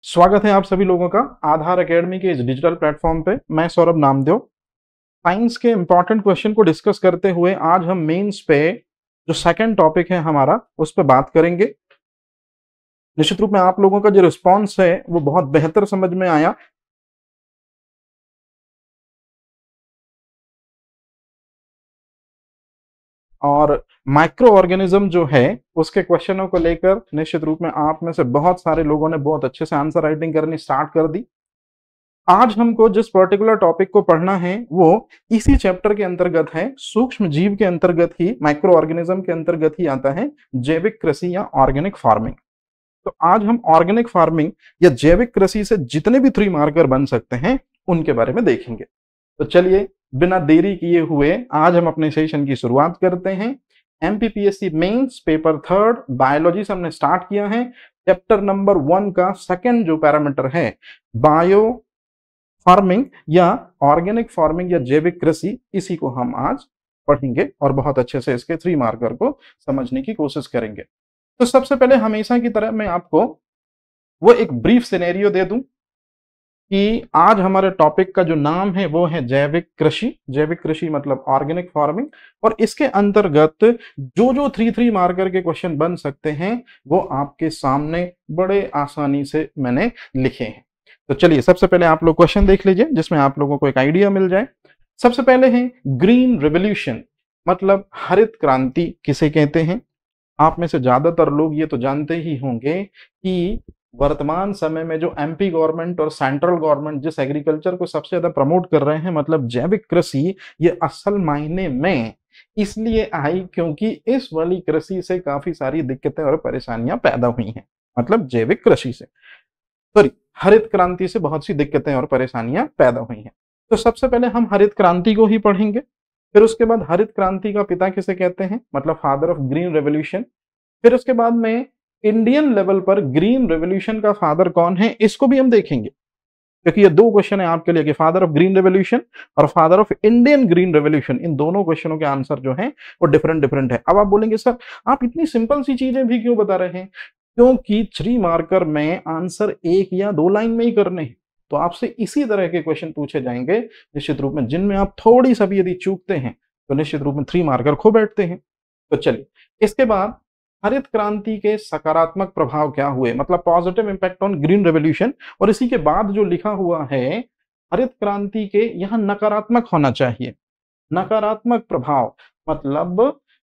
स्वागत है आप सभी लोगों का आधार एकेडमी के इस डिजिटल प्लेटफॉर्म पे। मैं सौरभ नामदेव। साइंस के इंपॉर्टेंट क्वेश्चन को डिस्कस करते हुए आज हम मेंस पे जो सेकंड टॉपिक है हमारा उस पर बात करेंगे। निश्चित रूप में आप लोगों का जो रिस्पॉन्स है वो बहुत बेहतर समझ में आया। और माइक्रो ऑर्गेनिज्म जो है उसके क्वेश्चनों को लेकर निश्चित रूप में आप में से बहुत सारे लोगों ने बहुत अच्छे से आंसर राइटिंग करनी स्टार्ट कर दी। आज हमको जिस पर्टिकुलर टॉपिक को पढ़ना है वो इसी चैप्टर के अंतर्गत है, सूक्ष्म जीव के अंतर्गत ही, माइक्रो ऑर्गेनिज्म के अंतर्गत ही आता है जैविक कृषि या ऑर्गेनिक फार्मिंग। तो आज हम ऑर्गेनिक फार्मिंग या जैविक कृषि से जितने भी 3 मार्कर बन सकते हैं उनके बारे में देखेंगे। तो चलिए बिना देरी किए हुए आज हम अपने सेशन की शुरुआत करते हैं। एमपीपीएससी मेंस पेपर 3 बायोलॉजी से हमने स्टार्ट किया है। चैप्टर नंबर 1 का सेकंड जो पैरामीटर है बायो फार्मिंग या ऑर्गेनिक फार्मिंग या जैविक कृषि, इसी को हम आज पढ़ेंगे और बहुत अच्छे से इसके 3 मार्कर को समझने की कोशिश करेंगे। तो सबसे पहले हमेशा की तरह मैं आपको वो एक ब्रीफ सिनेरियो दे दूं कि आज हमारे टॉपिक का जो नाम है वो है जैविक कृषि। जैविक कृषि मतलब ऑर्गेनिक फार्मिंग, और इसके अंतर्गत जो जो 3 मार्कर के क्वेश्चन बन सकते हैं वो आपके सामने बड़े आसानी से मैंने लिखे हैं। तो चलिए सबसे पहले आप लोग क्वेश्चन देख लीजिए जिसमें आप लोगों को एक आइडिया मिल जाए। सबसे पहले है ग्रीन रेवोल्यूशन मतलब हरित क्रांति किसे कहते हैं। आप में से ज्यादातर लोग ये तो जानते ही होंगे कि वर्तमान समय में जो एमपी गवर्नमेंट और सेंट्रल गवर्नमेंट जिस एग्रीकल्चर को सबसे ज्यादा प्रमोट कर रहे हैं मतलब जैविक कृषि, ये असल मायने में इसलिए आई क्योंकि इस वाली कृषि से काफी सारी दिक्कतें और परेशानियां पैदा हुई हैं। मतलब जैविक कृषि से, सॉरी, हरित क्रांति से बहुत सी दिक्कतें और परेशानियां पैदा हुई हैं। तो सबसे पहले हम हरित क्रांति को ही पढ़ेंगे, फिर उसके बाद हरित क्रांति का पिता किसे कहते हैं मतलब फादर ऑफ ग्रीन रेवोल्यूशन। फिर उसके बाद में इंडियन लेवल पर ग्रीन रेवोल्यूशन का फादर कौन है इसको भी हम देखेंगे, क्योंकि ये 2 क्वेश्चन है आपके लिए कि फादर ऑफ ग्रीन रेवोल्यूशन और father of Indian green revolution. इन दोनों क्वेश्चनों के आंसर जो हैं वो डिफरेंट डिफरेंट है। अब आप बोलेंगे सर आप इतनी सिंपल सी चीजें भी क्यों बता रहे हैं, क्योंकि 3 मार्कर में आंसर 1 या 2 लाइन में ही करने हैं। तो आपसे इसी तरह के क्वेश्चन पूछे जाएंगे निश्चित रूप में, जिनमें आप थोड़ी सा भी यदि चूकते हैं तो निश्चित रूप में 3 मार्कर खो बैठते हैं। तो चलिए इसके बाद हरित क्रांति के सकारात्मक प्रभाव क्या हुए मतलब positive impact on green revolution, और इसी के बाद जो लिखा हुआ है हरित क्रांति के यहां नकारात्मक होना चाहिए। नकारात्मक प्रभाव मतलब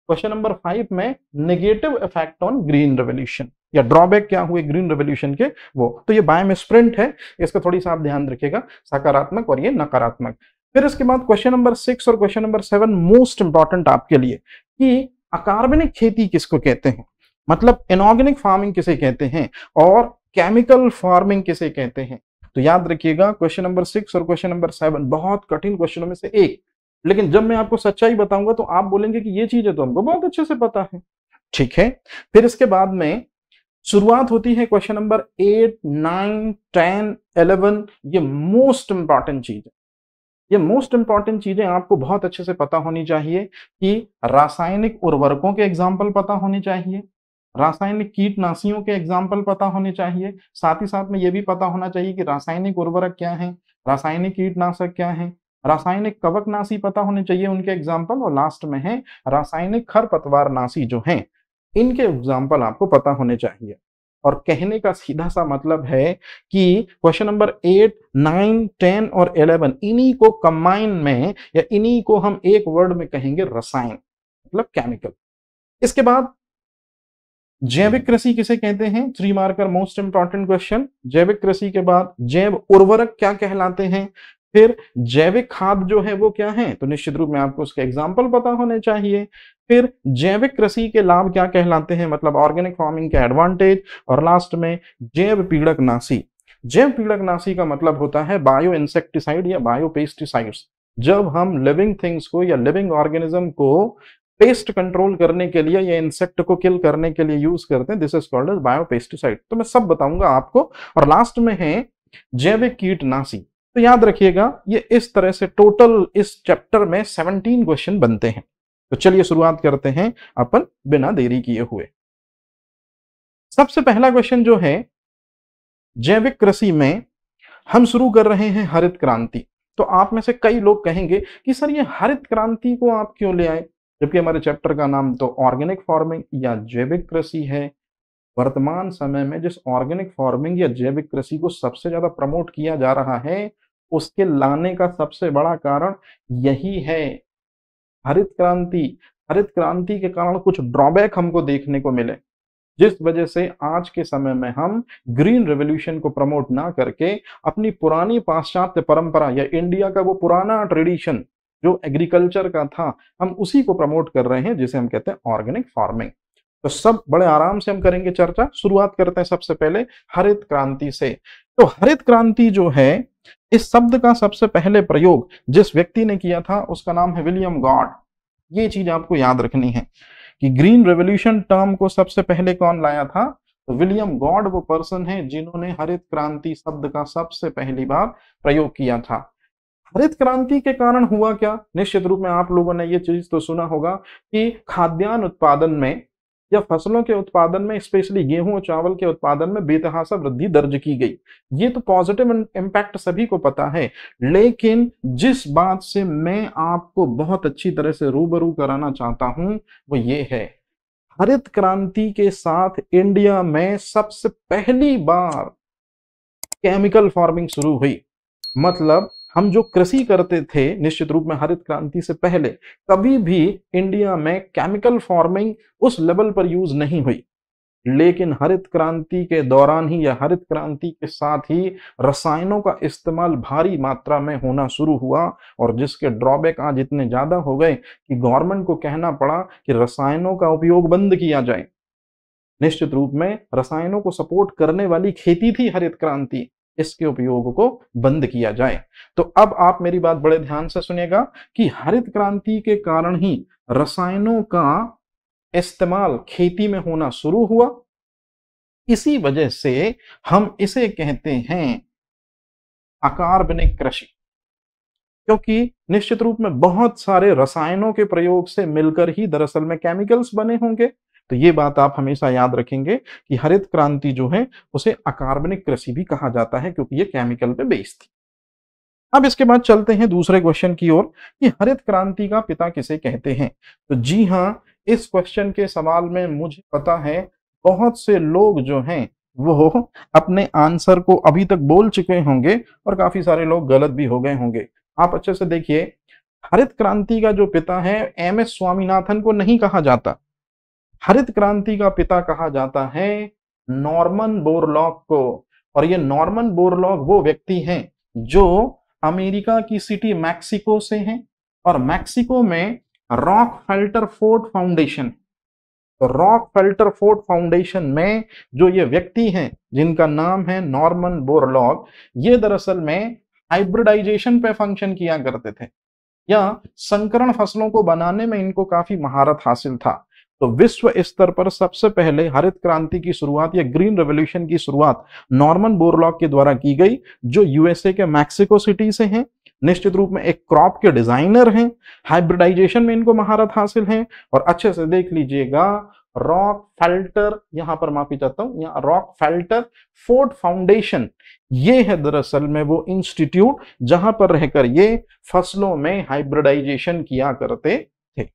क्वेश्चन नंबर 5 में negative effect on green revolution या ड्रॉबैक क्या हुए ग्रीन रेवोल्यूशन के वो। तो ये बाय में स्प्रिंट है, इसका थोड़ी सा आप ध्यान रखिएगा, सकारात्मक और ये नकारात्मक। फिर इसके बाद क्वेश्चन नंबर 6 और क्वेश्चन नंबर 7 मोस्ट इंपॉर्टेंट आपके लिए कि अकार्बनिक खेती किसको कहते हैं मतलब इनऑर्गेनिक फार्मिंग किसे कहते हैं और केमिकल फार्मिंग किसे कहते हैं। तो याद रखिएगा क्वेश्चन नंबर 6 और क्वेश्चन नंबर 7 बहुत कठिन क्वेश्चनों में से एक, लेकिन जब मैं आपको सच्चाई बताऊंगा तो आप बोलेंगे कि ये चीजें तो हमको बहुत अच्छे से पता है। ठीक है, फिर इसके बाद में शुरुआत होती है क्वेश्चन नंबर 8, 9, 10, 11। ये मोस्ट इंपॉर्टेंट चीज है, ये मोस्ट इंपॉर्टेंट चीजें आपको बहुत अच्छे से पता होनी चाहिए कि रासायनिक उर्वरकों के एग्जाम्पल पता होने चाहिए, रासायनिक कीटनाशियों के एग्जाम्पल पता होने चाहिए, साथ ही साथ में ये भी पता होना चाहिए कि रासायनिक उर्वरक क्या है, रासायनिक कीटनाशक क्या है, रासायनिक कवकनाशी पता होने चाहिए उनके एग्जाम्पल, और लास्ट में है रासायनिक खरपतवारनाशी जो हैं इनके एग्जाम्पल आपको पता होने चाहिए। और कहने का सीधा सा मतलब है कि क्वेश्चन नंबर 8, 9, 10 और 11 इन्हीं को कंबाइन में या इन्हीं को हम एक वर्ड में कहेंगे रसायन मतलब केमिकल। इसके बाद जैविक कृषि किसे कहते हैं, 3 मार्कर मोस्ट इंपॉर्टेंट क्वेश्चन। जैविक कृषि के बाद जैव उर्वरक क्या कहलाते हैं, फिर जैविक खाद जो है वो क्या है, तो निश्चित रूप में आपको उसके एग्जाम्पल पता होने चाहिए। फिर जैविक कृषि के लाभ क्या कहलाते हैं मतलब ऑर्गेनिक फार्मिंग के एडवांटेज, और लास्ट में जैव पीड़कनाशी। जैव पीड़कनाशी का मतलब होता है बायो इंसेक्टिसाइड या बायो पेस्टिसाइड्स। जब हम लिविंग थिंग्स को या लिविंग ऑर्गेनिज्म को पेस्ट कंट्रोल करने के लिए या इंसेक्ट को किल करने के लिए यूज करते हैं, this is called as bio pesticide. तो मैं सब बताऊंगा आपको। और लास्ट में है जैविक कीटनाशी। तो याद रखिएगा ये इस तरह से टोटल इस चैप्टर में 17 क्वेश्चन बनते हैं। तो चलिए शुरुआत करते हैं अपन बिना देरी किए हुए। सबसे पहला क्वेश्चन जो है जैविक कृषि में हम शुरू कर रहे हैं हरित क्रांति। तो आप में से कई लोग कहेंगे कि सर ये हरित क्रांति को आप क्यों ले आए, जबकि हमारे चैप्टर का नाम तो ऑर्गेनिक फार्मिंग या जैविक कृषि है। वर्तमान समय में जिस ऑर्गेनिक फार्मिंग या जैविक कृषि को सबसे ज्यादा प्रमोट किया जा रहा है, उसके लाने का सबसे बड़ा कारण यही है, हरित क्रांति। हरित क्रांति के कारण कुछ ड्रॉबैक हमको देखने को मिले, जिस वजह से आज के समय में हम ग्रीन रेवोल्यूशन को प्रमोट ना करके अपनी पुरानी पाश्चात्य परंपरा या इंडिया का वो पुराना ट्रेडिशन जो एग्रीकल्चर का था, हम उसी को प्रमोट कर रहे हैं, जिसे हम कहते हैं ऑर्गेनिक फार्मिंग। तो सब बड़े आराम से हम करेंगे चर्चा। शुरुआत करते हैं सबसे पहले हरित क्रांति से। तो हरित क्रांति जो है, इस शब्द का सबसे पहले प्रयोग जिस व्यक्ति ने किया था उसका नाम है विलियम गॉड। ये चीज आपको याद रखनी है कि ग्रीन रेवोल्यूशन टर्म को सबसे पहले कौन लाया था, तो विलियम गॉड वो पर्सन है जिन्होंने हरित क्रांति शब्द का सबसे पहली बार प्रयोग किया था। हरित क्रांति के कारण हुआ क्या, निश्चित रूप में आप लोगों ने ये चीज तो सुना होगा कि खाद्यान्न उत्पादन में या फसलों के उत्पादन में, स्पेशली गेहूं और चावल के उत्पादन में बेतहाशा वृद्धि दर्ज की गई। ये तो पॉजिटिव इम्पैक्ट सभी को पता है, लेकिन जिस बात से मैं आपको बहुत अच्छी तरह से रूबरू कराना चाहता हूं वो ये है, हरित क्रांति के साथ इंडिया में सबसे पहली बार केमिकल फार्मिंग शुरू हुई। मतलब हम जो कृषि करते थे, निश्चित रूप में हरित क्रांति से पहले कभी भी इंडिया में केमिकल फार्मिंग उस लेवल पर यूज नहीं हुई, लेकिन हरित क्रांति के दौरान ही या हरित क्रांति के साथ ही रसायनों का इस्तेमाल भारी मात्रा में होना शुरू हुआ, और जिसके ड्रॉबैक आज इतने ज्यादा हो गए कि गवर्नमेंट को कहना पड़ा कि रसायनों का उपयोग बंद किया जाए। निश्चित रूप में रसायनों को सपोर्ट करने वाली खेती थी हरित क्रांति, इसके उपयोग को बंद किया जाए। तो अब आप मेरी बात बड़े ध्यान से सुनिएगा कि हरित क्रांति के कारण ही रसायनों का इस्तेमाल खेती में होना शुरू हुआ। इसी वजह से हम इसे कहते हैं अकार्बनिक कृषि, क्योंकि निश्चित रूप में बहुत सारे रसायनों के प्रयोग से मिलकर ही दरअसल में केमिकल्स बने होंगे। तो ये बात आप हमेशा याद रखेंगे कि हरित क्रांति जो है उसे अकार्बनिक कृषि भी कहा जाता है, क्योंकि ये केमिकल पे बेस्ड थी। अब इसके बाद चलते हैं दूसरे क्वेश्चन की ओर कि हरित क्रांति का पिता किसे कहते हैं। तो जी हाँ, इस क्वेश्चन के सवाल में मुझे पता है बहुत से लोग जो हैं वो अपने आंसर को अभी तक बोल चुके होंगे और काफी सारे लोग गलत भी हो गए होंगे। आप अच्छे से देखिए, हरित क्रांति का जो पिता है एम.एस. स्वामीनाथन को नहीं कहा जाता, हरित क्रांति का पिता कहा जाता है नॉर्मन बोरलॉग को। और ये नॉर्मन बोरलॉग वो व्यक्ति हैं जो अमेरिका की सिटी मैक्सिको से हैं, और मैक्सिको में रॉकफेल्टर फोर्ड फाउंडेशन, तो रॉकफेल्टर फोर्ड फाउंडेशन में जो ये व्यक्ति हैं जिनका नाम है नॉर्मन बोरलॉग, ये दरअसल में हाइब्रिडाइजेशन पे फंक्शन किया करते थे, या संकरण फसलों को बनाने में इनको काफी महारत हासिल था। तो विश्व स्तर पर सबसे पहले हरित क्रांति की शुरुआत या ग्रीन रेवोल्यूशन की शुरुआत नॉर्मन बोरलॉग के द्वारा की गई, जो यूएसए के मैक्सिको सिटी से हैं। निश्चित रूप में एक क्रॉप के डिजाइनर हैं, हाइब्रिडाइजेशन में इनको महारत हासिल है। और अच्छे से देख लीजिएगा, रॉकफेल्टर, यहां पर माफी चाहता हूं, यहाँ रॉकफेल्टर फोर्ड फाउंडेशन, ये है दरअसल में वो इंस्टीट्यूट जहां पर रहकर ये फसलों में हाइब्रिडाइजेशन किया करते थे।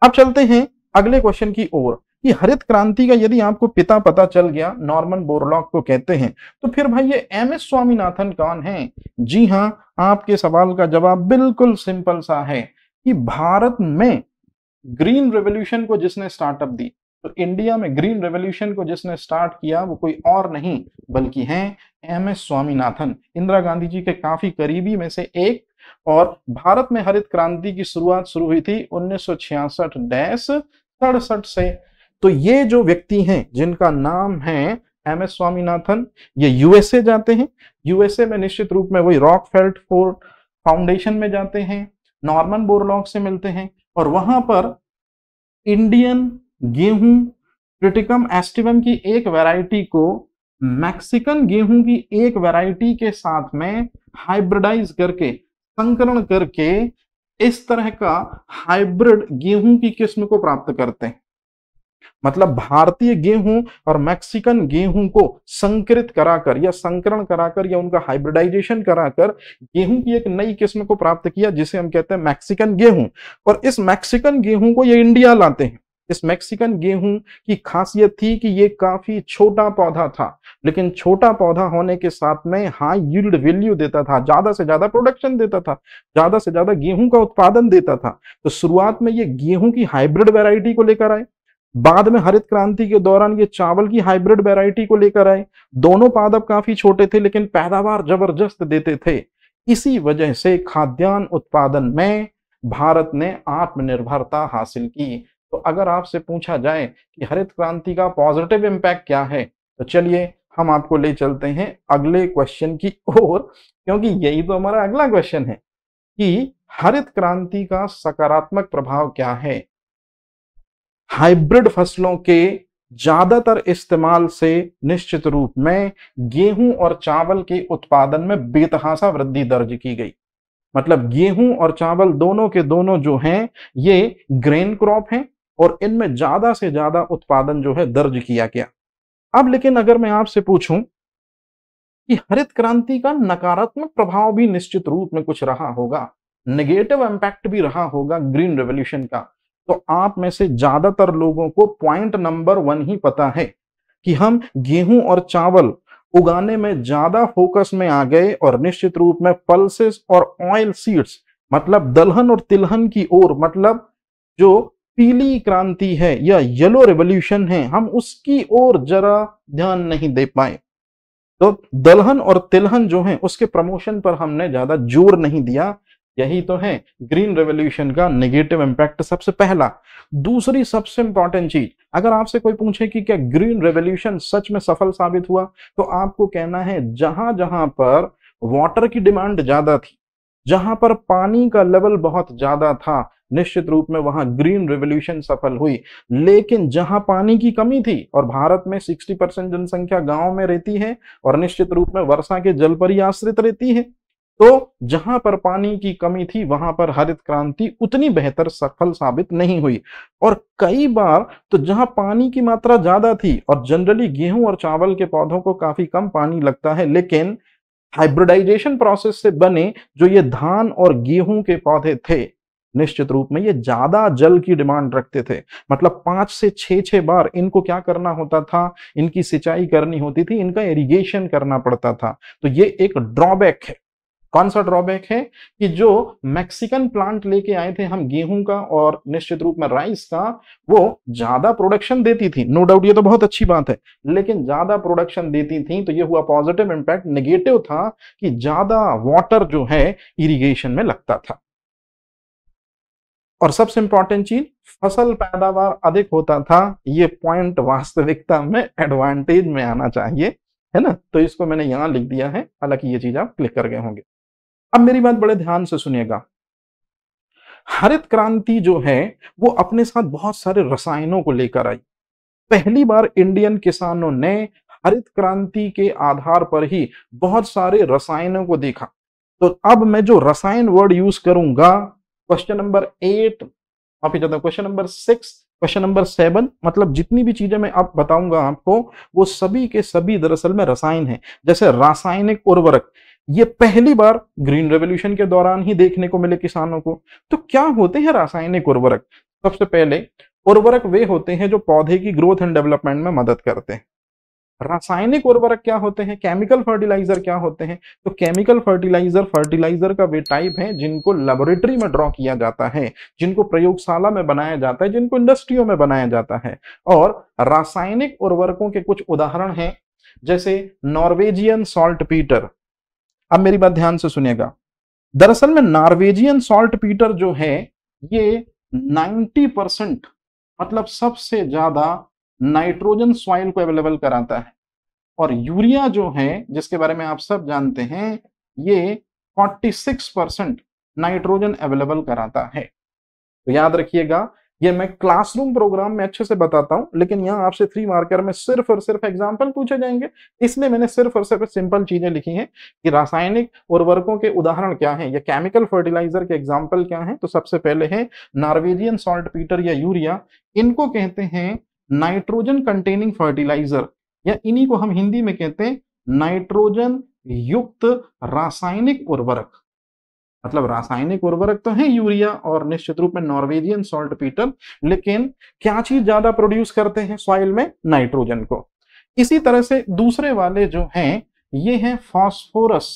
अब चलते हैं अगले क्वेश्चन की ओर कि हरित क्रांति का यदि आपको पिता पता चल गया, नॉर्मन बोरलॉग को कहते हैं, तो फिर भाई ये एम.एस. स्वामीनाथन कौन है। जी हां, आपके सवाल का जवाब बिल्कुल सिंपल सा है कि भारत में ग्रीन रेवोल्यूशन को जिसने स्टार्टअप दी, तो इंडिया में ग्रीन रेवोल्यूशन को जिसने स्टार्ट किया वो कोई और नहीं बल्कि हैं एम.एस. स्वामीनाथन, इंदिरा गांधी जी के काफी करीबी में से एक। और भारत में हरित क्रांति की शुरुआत शुरू हुई थी 1966 से। तो ये जो व्यक्ति हैं जिनका नाम है एम.एस. स्वामीनाथन, ये यूएसए जाते हैं, यूएसए में निश्चित रूप में वही रॉकफेल्ट फोर्ड फाउंडेशन में जाते हैं, नॉर्मन बोरलॉग से मिलते हैं, और वहां पर इंडियन गेहूं ट्रिटिकम एस्टिवम की एक वैरायटी को मैक्सिकन गेहूं की एक वैरायटी के साथ में हाइब्रिडाइज करके, संकरण करके इस तरह का हाइब्रिड गेहूं की किस्म को प्राप्त करते हैं। मतलब भारतीय गेहूं और मैक्सिकन गेहूं को संकरित कराकर या संकरण कराकर या उनका हाइब्रिडाइजेशन कराकर गेहूं की एक नई किस्म को प्राप्त किया, जिसे हम कहते हैं मैक्सिकन गेहूं। और इस मैक्सिकन गेहूं को ये इंडिया लाते हैं। इस मैक्सिकन गेहूं की खासियत थी कि ये काफी छोटा पौधा था, लेकिन छोटा पौधा होने के साथ में हाई यील्ड वैल्यू देता था, ज्यादा से ज्यादा प्रोडक्शन देता था, ज्यादा से ज्यादा गेहूं का उत्पादन देता था। तो शुरुआत में ये गेहूं की हाइब्रिड वैरायटी को लेकर आए, बाद में हरित क्रांति के दौरान ये चावल की हाइब्रिड वैरायटी को लेकर आए। दोनों पादप काफी छोटे थे लेकिन पैदावार जबरदस्त देते थे। इसी वजह से खाद्यान्न उत्पादन में भारत ने आत्मनिर्भरता हासिल की। तो अगर आपसे पूछा जाए कि हरित क्रांति का पॉजिटिव इंपैक्ट क्या है, तो चलिए हम आपको ले चलते हैं अगले क्वेश्चन की ओर, क्योंकि यही तो हमारा अगला क्वेश्चन है कि हरित क्रांति का सकारात्मक प्रभाव क्या है। हाइब्रिड फसलों के ज्यादातर इस्तेमाल से निश्चित रूप में गेहूं और चावल के उत्पादन में बेतहासा वृद्धि दर्ज की गई। मतलब गेहूं और चावल दोनों के दोनों जो हैं ये ग्रेन क्रॉप हैं और इनमें ज्यादा से ज्यादा उत्पादन जो है दर्ज किया गया। अब लेकिन अगर मैं आपसे पूछूं कि हरित क्रांति का नकारात्मक प्रभाव भी निश्चित रूप में कुछ रहा होगा, नेगेटिव इंपैक्ट भी रहा होगा ग्रीन रेवोल्यूशन का, तो आप में से ज्यादातर लोगों को पॉइंट नंबर 1 ही पता है कि हम गेहूं और चावल उगाने में ज्यादा फोकस में आ गए और निश्चित रूप में पल्सेस और ऑयल सीड्स मतलब दलहन और तिलहन की ओर, मतलब जो पीली क्रांति है या येलो रेवोल्यूशन है, हम उसकी ओर जरा ध्यान नहीं दे पाए। तो दलहन और तिलहन जो है उसके प्रमोशन पर हमने ज्यादा जोर नहीं दिया। यही तो है ग्रीन रेवोल्यूशन का नेगेटिव इंपैक्ट सबसे पहला। दूसरी सबसे इंपॉर्टेंट चीज, अगर आपसे कोई पूछे कि क्या ग्रीन रेवोल्यूशन सच में सफल साबित हुआ, तो आपको कहना है जहां जहां पर वाटर की डिमांड ज्यादा थी, जहां पर पानी का लेवल बहुत ज्यादा था, निश्चित रूप में वहां ग्रीन रेवोल्यूशन सफल हुई। लेकिन जहां पानी की कमी थी और भारत में 60% जनसंख्या गांव में रहती है और निश्चित रूप में वर्षा के जल पर ही आश्रित रहती है, तो जहां पर पानी की कमी थी वहां पर हरित क्रांति उतनी बेहतर सफल साबित नहीं हुई। और कई बार तो जहां पानी की मात्रा ज्यादा थी और जनरली गेहूं और चावल के पौधों को काफी कम पानी लगता है, लेकिन हाइब्रिडाइजेशन प्रोसेस से बने जो ये धान और गेहूं के पौधे थे, निश्चित रूप में ये ज्यादा जल की डिमांड रखते थे। मतलब 5 से 6 बार इनको क्या करना होता था, इनकी सिंचाई करनी होती थी, इनका इरिगेशन करना पड़ता था। तो ये एक ड्रॉबैक है। कौन सा ड्रॉबैक है कि जो मैक्सिकन प्लांट लेके आए थे हम गेहूं का और निश्चित रूप में राइस का, वो ज्यादा प्रोडक्शन देती थी, नो डाउट ये तो बहुत अच्छी बात है, लेकिन ज्यादा प्रोडक्शन देती थी तो ये हुआ पॉजिटिव इंपैक्ट। नेगेटिव था कि ज्यादा वाटर जो है इरिगेशन में लगता था। और सबसे इंपॉर्टेंट चीज, फसल पैदावार अधिक होता था। ये पॉइंट वास्तविकता में एडवांटेज में आना चाहिए, है ना, तो इसको मैंने यहां लिख दिया है, हालांकि ये चीज आप क्लिक कर गए होंगे। अब मेरी बात बड़े ध्यान से सुनिएगा। हरित क्रांति जो है वो अपने साथ बहुत सारे रसायनों को लेकर आई। पहली बार इंडियन किसानों ने हरित क्रांति के आधार पर ही बहुत सारे रसायनों को देखा। तो अब मैं जो रसायन वर्ड यूज करूंगा, क्वेश्चन नंबर 8, माफी चाहता हूं, क्वेश्चन नंबर 6, क्वेश्चन नंबर 7, मतलब जितनी भी चीजें मैं अब बताऊंगा आपको वो सभी के सभी दरअसल में रसायन है। जैसे रासायनिक उर्वरक, ये पहली बार ग्रीन रेवोल्यूशन के दौरान ही देखने को मिले किसानों को। तो क्या होते हैं रासायनिक उर्वरक? सबसे पहले उर्वरक वे होते हैं जो पौधे की ग्रोथ एंड डेवलपमेंट में मदद करते हैं। रासायनिक उर्वरक क्या होते हैं? केमिकल फर्टिलाइजर क्या होते हैं? तो केमिकल फर्टिलाइजर का वे टाइप है जिनको लेबोरेटरी में ड्रॉ किया जाता है, जिनको प्रयोगशाला में बनाया जाता है, जिनको इंडस्ट्रियों में बनाया जाता है। और रासायनिक उर्वरकों के कुछ उदाहरण हैं, जैसे नॉर्वेजियन सॉल्ट पीटर। अब मेरी बात ध्यान से सुनिएगा। दरअसल में नॉर्वेजियन सॉल्ट पीटर जो है ये 90% मतलब सबसे ज्यादा नाइट्रोजन सॉइल को अवेलेबल कराता है। और यूरिया जो है जिसके बारे में आप सब जानते हैं, ये 46% नाइट्रोजन अवेलेबल कराता है। तो याद रखिएगा, ये मैं क्लासरूम प्रोग्राम में अच्छे से बताता हूं, लेकिन यहां आपसे 3 मार्कर में सिर्फ और सिर्फ एग्जांपल पूछे जाएंगे, इसलिए मैंने सिर्फ और सिर्फ सिंपल चीजें लिखी हैं कि रासायनिक उर्वरकों के उदाहरण क्या हैं या केमिकल फर्टिलाइजर के एग्जांपल क्या हैं। तो सबसे पहले है नॉर्वेजियन सॉल्ट पीटर या यूरिया। इनको कहते हैं नाइट्रोजन कंटेनिंग फर्टिलाइजर, या इन्हीं को हम हिंदी में कहते हैं नाइट्रोजन युक्त रासायनिक उर्वरक। मतलब रासायनिक उर्वरक तो है यूरिया और निश्चित रूप में नॉर्वेजियन सॉल्ट पीटर, लेकिन क्या चीज ज्यादा प्रोड्यूस करते हैं सॉइल में? नाइट्रोजन को। इसी तरह से दूसरे वाले जो हैं ये हैं फास्फोरस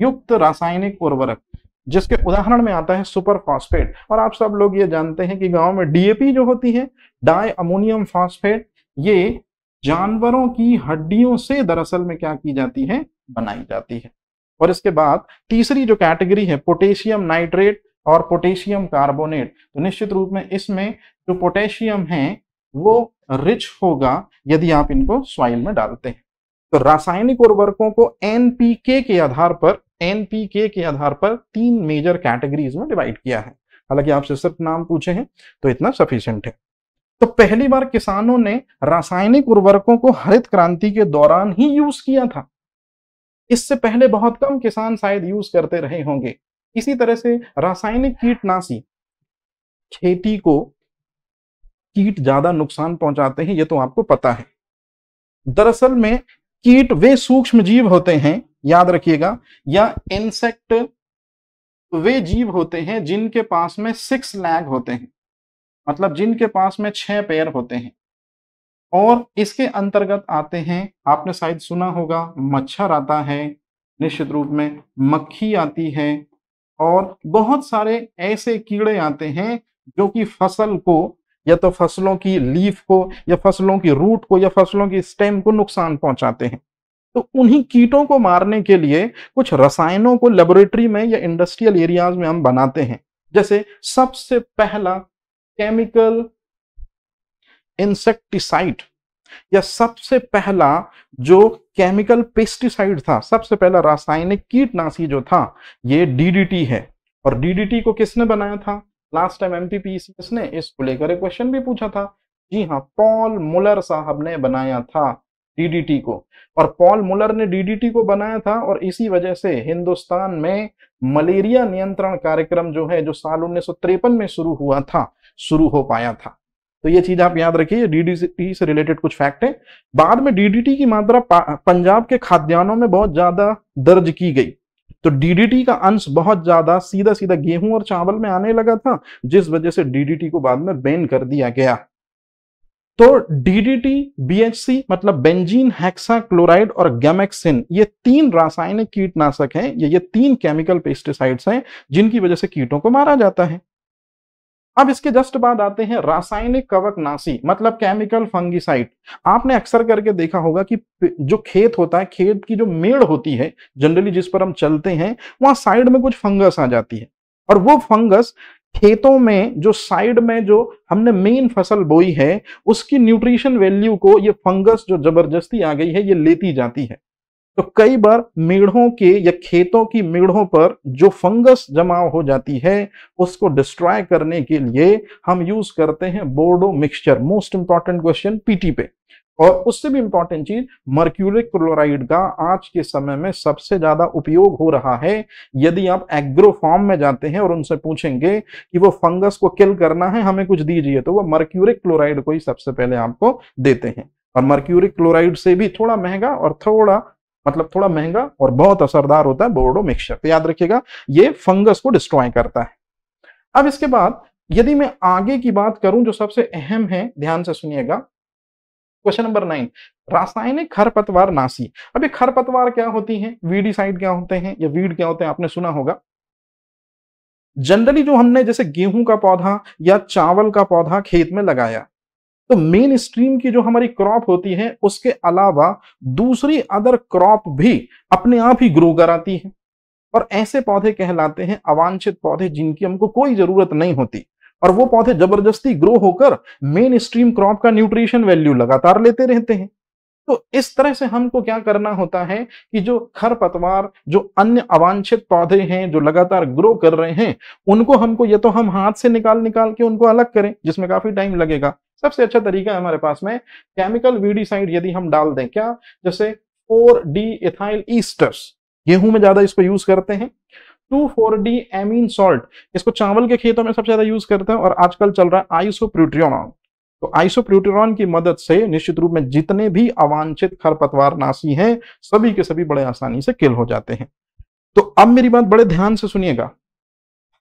युक्त रासायनिक उर्वरक, जिसके उदाहरण में आता है सुपर फॉस्फेट। और आप सब लोग ये जानते हैं कि गांव में डीएपी जो होती है, डाई अमोनियम फॉस्फेट, ये जानवरों की हड्डियों से दरअसल में क्या की जाती है? बनाई जाती है। और इसके बाद तीसरी जो कैटेगरी है पोटेशियम नाइट्रेट और पोटेशियम कार्बोनेट, तो निश्चित रूप में इसमें जो पोटेशियम है वो रिच होगा यदि आप इनको सॉइल में डालते हैं। तो रासायनिक उर्वरकों को एनपीके के आधार पर 3 मेजर कैटेगरीज में डिवाइड किया है। हालांकि आपसे सिर्फ नाम पूछे हैं तो इतना सफिशिएंट है। तो पहली बार किसानों ने रासायनिक उर्वरकों को हरित क्रांति के दौरान ही यूज किया था। इससे पहले बहुत कम किसान शायद यूज करते रहे होंगे। इसी तरह से रासायनिक कीटनाशी, खेती को कीट ज्यादा नुकसान पहुंचाते हैं, ये तो आपको पता है। दरअसल में कीट वे सूक्ष्म जीव होते हैं, याद रखिएगा, या इंसेक्ट वे जीव होते हैं जिनके पास में 6 लैग होते हैं, मतलब जिनके पास में 6 पैर होते हैं। और इसके अंतर्गत आते हैं, आपने शायद सुना होगा, मच्छर आता है, निश्चित रूप में मक्खी आती है, और बहुत सारे ऐसे कीड़े आते हैं जो कि फसल को, या तो फसलों की लीफ को, या फसलों की रूट को, या फसलों की स्टेम को नुकसान पहुंचाते हैं। तो उन्हीं कीटों को मारने के लिए कुछ रसायनों को लेबोरेटरी में या इंडस्ट्रियल एरियाज में हम बनाते हैं। जैसे सबसे पहला केमिकल इंसेक्टिसाइड, या सबसे पहला जो केमिकल पेस्टिसाइड था, सबसे पहला रासायनिक कीटनाशी जो था, ये डीडीटी है। और डीडीटी को किसने बनाया था? लास्ट टाइम एमपीपीसीएस ने इसको लेकर एक क्वेश्चन भी पूछा था। जी हाँ, पॉल मुलर साहब ने बनाया था डीडीटी को। और पॉल मुलर ने डीडीटी को बनाया था, और इसी वजह से हिंदुस्तान में मलेरिया नियंत्रण कार्यक्रम जो है, जो साल 1953 में शुरू हुआ था, शुरू हो पाया था। तो ये चीज आप याद रखिए, डीडीटी से रिलेटेड कुछ फैक्ट है। बाद में डीडीटी की मात्रा पंजाब के खाद्यान्नों में बहुत ज्यादा दर्ज की गई, तो डीडीटी का अंश बहुत ज्यादा सीधा सीधा गेहूं और चावल में आने लगा था, जिस वजह से डीडीटी को बाद में बैन कर दिया गया। तो डीडीटी, बीएचसी मतलब बेंजीन हेक्साक्लोराइड और गैमेक्सिन, ये 3 रासायनिक कीटनाशक हैं, ये 3 केमिकल पेस्टिसाइड्स हैं जिनकी वजह से कीटों को मारा जाता है। अब इसके जस्ट बाद आते हैं रासायनिक कवकनाशी, मतलब केमिकल फंगिसाइड। आपने अक्सर करके देखा होगा कि जो खेत होता है, खेत की जो मेड़ होती है जनरली जिस पर हम चलते हैं, वहां साइड में कुछ फंगस आ जाती है, और वो फंगस खेतों में जो साइड में जो हमने मेन फसल बोई है, उसकी न्यूट्रिशन वैल्यू को ये फंगस जो जबरदस्ती आ गई है, ये लेती जाती है। तो कई बार मेढ़ों के या खेतों की मेढ़ों पर जो फंगस जमा हो जाती है, उसको डिस्ट्रॉय करने के लिए हम यूज करते हैं बोर्डो mixture. Most important question PT पे। और उससे भी इंपॉर्टेंट चीज, मर्क्यूरिक क्लोराइड का आज के समय में सबसे ज्यादा उपयोग हो रहा है। यदि आप एग्रो फार्म में जाते हैं और उनसे पूछेंगे कि वो फंगस को किल करना है, हमें कुछ दीजिए, तो वो मर्क्यूरिक क्लोराइड को ही सबसे पहले आपको देते हैं। और मर्क्यूरिक क्लोराइड से भी थोड़ा महंगा और थोड़ा महंगा और बहुत असरदार होता है बोर्डो मिक्सचर। तो याद रखिएगा, ये फंगस को डिस्ट्रॉय करता है। अब इसके बाद यदि मैं आगे की बात करूं जो सबसे अहम है, ध्यान से सुनिएगा, क्वेश्चन नंबर 9, रासायनिक खरपतवार नाशी। अब ये खरपतवार क्या होती हैं, वीडीसाइड क्या होते हैं, या वीड क्या होते हैं, आपने सुना होगा। जनरली जो हमने जैसे गेहूं का पौधा या चावल का पौधा खेत में लगाया, तो मेन स्ट्रीम की जो हमारी क्रॉप होती है, उसके अलावा दूसरी अदर क्रॉप भी अपने आप ही ग्रो कराती है, और ऐसे पौधे कहलाते हैं अवांछित पौधे, जिनकी हमको कोई जरूरत नहीं होती, और वो पौधे जबरदस्ती ग्रो होकर मेन स्ट्रीम क्रॉप का न्यूट्रिशन वैल्यू लगातार लेते रहते हैं। तो इस तरह से हमको क्या करना होता है कि जो खरपतवार, जो अन्य अवांछित पौधे हैं जो लगातार ग्रो कर रहे हैं, उनको हमको ये तो हम हाथ से निकाल के उनको अलग करें, जिसमें काफी टाइम लगेगा। सबसे अच्छा तरीका है हमारे पास में केमिकल वीडीसाइड यदि हम डाल दें, क्या, जैसे 4D इथाइल ईस्टर्स, गेहूं में ज्यादा इसको यूज करते हैं। 2,4-D एमीन सॉल्ट, इसको चावल के खेतों में सबसे ज्यादा यूज करते हैं, और आजकल चल रहा है आइसोप्रोट्रियोनॉल। तो आइसोप्यूटेरॉन की मदद से निश्चित रूप में जितने भी अवांछित खरपतवारनाशी हैं सभी के सभी बड़े आसानी से किल हो जाते हैं। तो अब मेरी बात बड़े ध्यान से सुनिएगा।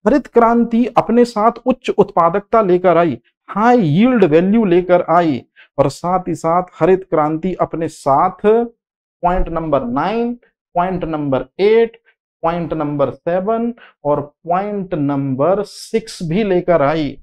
हरित क्रांति अपने साथ उच्च उत्पादकता लेकर आई, हाई यील्ड वैल्यू लेकर आई, और साथ ही साथ हरित क्रांति अपने साथ point number 9, point number 8, point number 7 और पॉइंट नंबर 6 भी लेकर आई।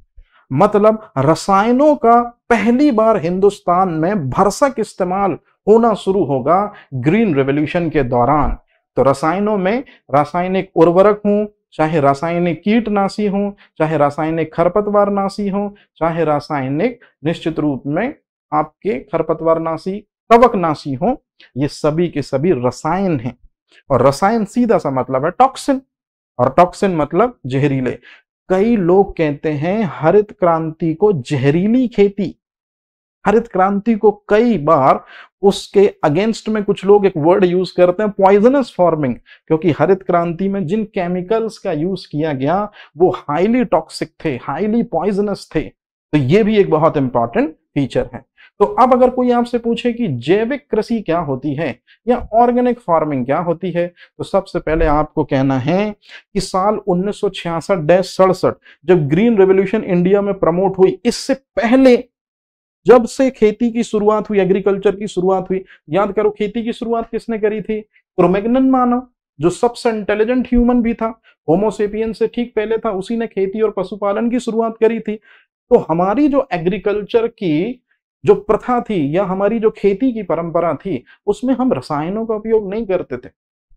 मतलब रसायनों का पहली बार हिंदुस्तान में भरसक इस्तेमाल होना शुरू होगा ग्रीन रेवोल्यूशन के दौरान। तो रसायनों में रासायनिक उर्वरक हों, चाहे रासायनिक कीटनाशी हो, चाहे रासायनिक खरपतवारनाशी हो, चाहे रासायनिक निश्चित रूप में आपके खरपतवारनाशी कवकनाशी हो, ये सभी के सभी रसायन हैं। और रसायन सीधा सा मतलब है टॉक्सिन, और टॉक्सिन मतलब जहरीले। कई लोग कहते हैं हरित क्रांति को जहरीली खेती। हरित क्रांति को कई बार उसके अगेंस्ट में कुछ लोग एक वर्ड यूज करते हैं, पॉइजनस फार्मिंग, क्योंकि हरित क्रांति में जिन केमिकल्स का यूज किया गया वो हाईली टॉक्सिक थे, हाईली पॉइजनस थे। तो ये भी एक बहुत इंपॉर्टेंट फीचर है। तो अब अगर कोई आपसे पूछे कि जैविक कृषि क्या होती है या ऑर्गेनिक फार्मिंग क्या होती है, तो सबसे पहले आपको कहना है कि साल 1966-67 जब ग्रीन रेवोल्यूशन इंडिया में प्रमोट हुई, इससे पहले जब से खेती की शुरुआत हुई, एग्रीकल्चर की शुरुआत हुई, याद करो खेती की शुरुआत किसने करी थी? क्रोमैग्नन मानव, जो सबसे इंटेलिजेंट ह्यूमन भी था, होमोसेपियन से ठीक पहले था, उसी ने खेती और पशुपालन की शुरुआत करी थी। तो हमारी जो एग्रीकल्चर की जो प्रथा थी या हमारी जो खेती की परंपरा थी, उसमें हम रसायनों का उपयोग नहीं करते थे,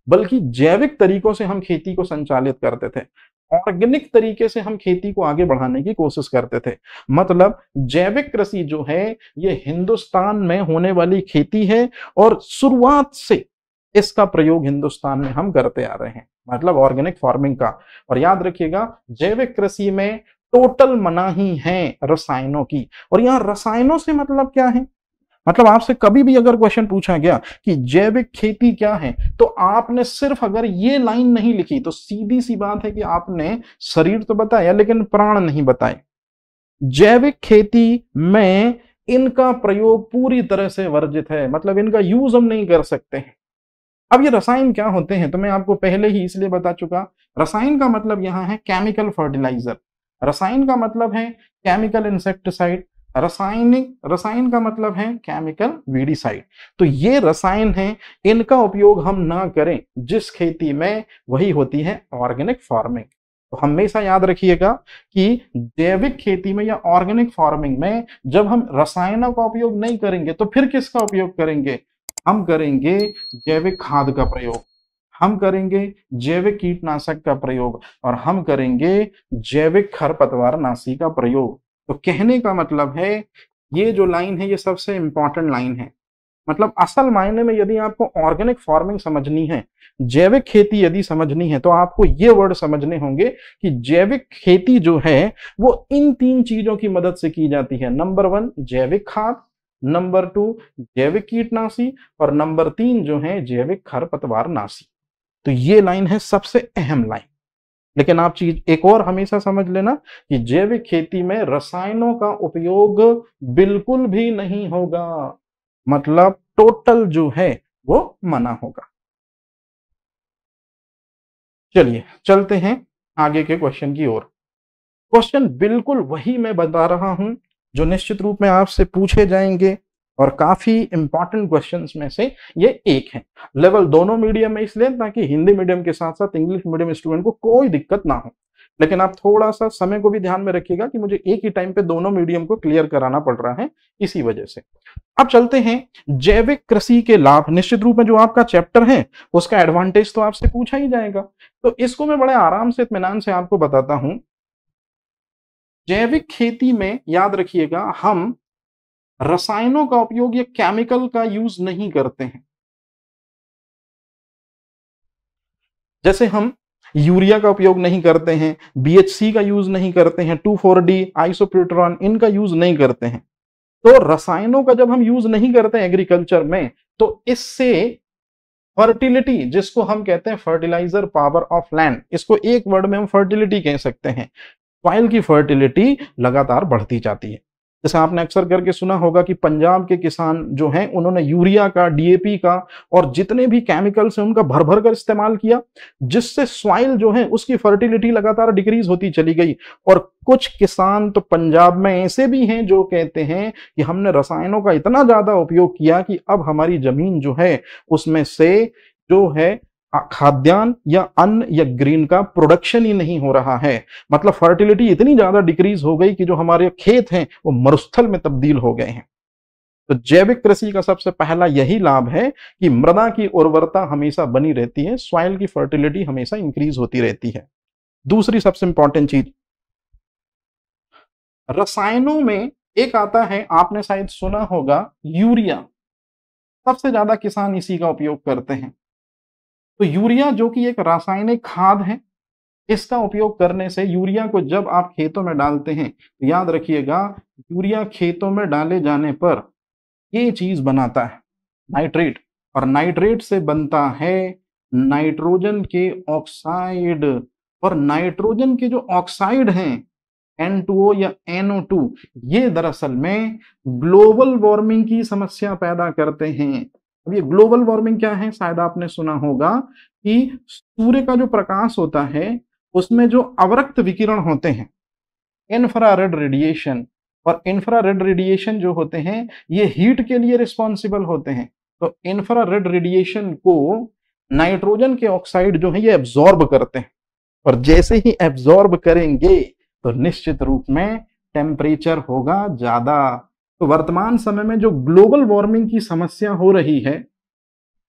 बल्कि जैविक तरीकों से हम खेती को संचालित करते थे। ऑर्गेनिक तरीके से हम खेती को आगे बढ़ाने की कोशिश करते थे। मतलब जैविक कृषि जो है ये हिंदुस्तान में होने वाली खेती है और शुरुआत से इसका प्रयोग हिंदुस्तान में हम करते आ रहे हैं, मतलब ऑर्गेनिक फार्मिंग का। और याद रखिएगा जैविक कृषि में टोटल मनाही है रसायनों की। और यहां रसायनों से मतलब क्या है? मतलब आपसे कभी भी अगर क्वेश्चन पूछा गया कि जैविक खेती क्या है, तो आपने सिर्फ अगर ये लाइन नहीं लिखी तो सीधी सी बात है कि आपने शरीर तो बताया लेकिन प्राण नहीं बताए। जैविक खेती में इनका प्रयोग पूरी तरह से वर्जित है, मतलब इनका यूज हम नहीं कर सकते हैं। अब ये रसायन क्या होते हैं तो मैं आपको पहले ही इसलिए बता चुका। रसायन का मतलब यहां है केमिकल फर्टिलाइजर, रसायन का मतलब है केमिकल इंसेक्टिसाइड, रसायन का मतलब है केमिकल वीडिसाइड। तो ये रसायन है, इनका उपयोग हम ना करें जिस खेती में, वही होती है ऑर्गेनिक फार्मिंग। तो हमेशा याद रखिएगा कि जैविक खेती में या ऑर्गेनिक फार्मिंग में जब हम रसायनों का उपयोग नहीं करेंगे तो फिर किसका उपयोग करेंगे? हम करेंगे जैविक खाद का प्रयोग, हम करेंगे जैविक कीटनाशक का प्रयोग, और हम करेंगे जैविक खरपतवारनाशी का प्रयोग। तो कहने का मतलब है ये जो लाइन है ये सबसे इंपॉर्टेंट लाइन है। मतलब असल मायने में यदि आपको ऑर्गेनिक फार्मिंग समझनी है, जैविक खेती यदि समझनी है, तो आपको ये वर्ड समझने होंगे कि जैविक खेती जो है वो इन 3 चीजों की मदद से की जाती है। नंबर 1 जैविक खाद, नंबर 2 जैविक कीटनाशी, और नंबर 3 जो है जैविक खरपतवारनाशी। तो ये लाइन है सबसे अहम लाइन। लेकिन आप चीज एक और हमेशा समझ लेना कि जैविक खेती में रसायनों का उपयोग बिल्कुल भी नहीं होगा, मतलब टोटल जो है वो मना होगा। चलिए चलते हैं आगे के क्वेश्चन की ओर। क्वेश्चन बिल्कुल वही मैं बता रहा हूं जो निश्चित रूप में आपसे पूछे जाएंगे, और काफी इंपॉर्टेंट क्वेश्चंस में से ये एक है। लेवल दोनों मीडियम में इसलिए ताकि हिंदी मीडियम के साथ साथ इंग्लिश मीडियम स्टूडेंट को कोई दिक्कत ना हो। लेकिन आप थोड़ा सा समय को भी ध्यान में रखिएगा कि मुझे एक ही टाइम पे दोनों मीडियम को क्लियर कराना पड़ रहा है, इसी वजह से। अब चलते हैं जैविक कृषि के लाभ। निश्चित रूप में जो आपका चैप्टर है उसका एडवांटेज तो आपसे पूछा ही जाएगा, तो इसको मैं बड़े आराम से इत्मीनान से आपको बताता हूं। जैविक खेती में याद रखिएगा हम रसायनों का उपयोग या केमिकल का यूज नहीं करते हैं। जैसे हम यूरिया का उपयोग नहीं करते हैं, बीएचसी का यूज नहीं करते हैं, 2,4-D आइसोप्यूटेरॉन इनका यूज नहीं करते हैं। तो रसायनों का जब हम यूज नहीं करते हैं एग्रीकल्चर में, तो इससे फर्टिलिटी, जिसको हम कहते हैं फर्टिलाइजर पावर ऑफ लैंड, इसको एक वर्ड में हम फर्टिलिटी कह सकते हैं, सॉइल की फर्टिलिटी लगातार बढ़ती जाती है। जैसे आपने अक्सर करके सुना होगा कि पंजाब के किसान जो हैं उन्होंने यूरिया का, डीएपी का और जितने भी केमिकल्स हैं उनका भर भर कर इस्तेमाल किया, जिससे सॉइल जो है उसकी फर्टिलिटी लगातार डिक्रीज होती चली गई। और कुछ किसान तो पंजाब में ऐसे भी हैं जो कहते हैं कि हमने रसायनों का इतना ज्यादा उपयोग किया कि अब हमारी जमीन जो है उसमें से जो है खाद्यान्न या अन्न या ग्रीन का प्रोडक्शन ही नहीं हो रहा है। मतलब फर्टिलिटी इतनी ज्यादा डिक्रीज हो गई कि जो हमारे खेत हैं वो मरुस्थल में तब्दील हो गए हैं। तो जैविक कृषि का सबसे पहला यही लाभ है कि मृदा की उर्वरता हमेशा बनी रहती है, सॉइल की फर्टिलिटी हमेशा इंक्रीज होती रहती है। दूसरी सबसे इंपॉर्टेंट चीज, रसायनों में एक आता है, आपने शायद सुना होगा, यूरिया। सबसे ज्यादा किसान इसी का उपयोग करते हैं। तो यूरिया जो कि एक रासायनिक खाद है, इसका उपयोग करने से यूरिया को जब आप खेतों में डालते हैं तो याद रखिएगा, यूरिया खेतों में डाले जाने पर ये चीज बनाता है नाइट्रेट, और नाइट्रेट से बनता है नाइट्रोजन के ऑक्साइड। और नाइट्रोजन के जो ऑक्साइड हैं N2O या NO2, ये दरअसल में ग्लोबल वार्मिंग की समस्या पैदा करते हैं। अब ये ग्लोबल वार्मिंग क्या है, शायद आपने सुना होगा कि सूर्य का जो प्रकाश होता है उसमें जो अवरक्त विकिरण होते हैं, इंफ्रारेड रेडिएशन, और इंफ्रारेड रेडिएशन जो होते हैं ये हीट के लिए रिस्पॉन्सिबल होते हैं। तो इंफ्रारेड रेडिएशन को नाइट्रोजन के ऑक्साइड जो है ये एब्जॉर्ब करते हैं, और जैसे ही एब्जॉर्ब करेंगे तो निश्चित रूप में टेम्परेचर होगा ज्यादा। तो वर्तमान समय में जो ग्लोबल वार्मिंग की समस्या हो रही है,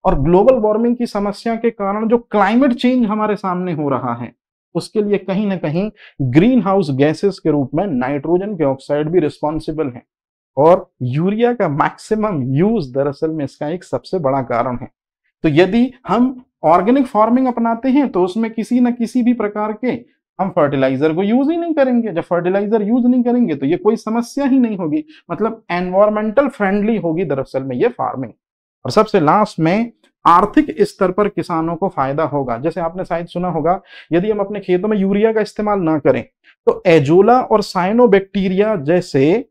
और ग्लोबल वार्मिंग की समस्या के कारण जो क्लाइमेट चेंज हमारे सामने हो रहा है, उसके लिए कहीं ना कहीं ग्रीन हाउस गैसेस के रूप में नाइट्रोजन के ऑक्साइड भी रिस्पॉन्सिबल है। और यूरिया का मैक्सिमम यूज दरअसल में इसका एक सबसे बड़ा कारण है। तो यदि हम ऑर्गेनिक फार्मिंग अपनाते हैं तो उसमें किसी न किसी भी प्रकार के हम फर्टिलाइजर को यूज ही नहीं करेंगे। जब फर्टिलाइजर यूज नहीं करेंगे तो ये कोई समस्या ही नहीं होगी, मतलब एनवायरमेंटल फ्रेंडली होगी दरअसल में ये फार्मिंग। और सबसे लास्ट में आर्थिक स्तर पर किसानों को फायदा होगा। जैसे आपने शायद सुना होगा, यदि हम अपने खेतों में यूरिया का इस्तेमाल ना करें तो एजोला और साइनोबैक्टीरिया जैसे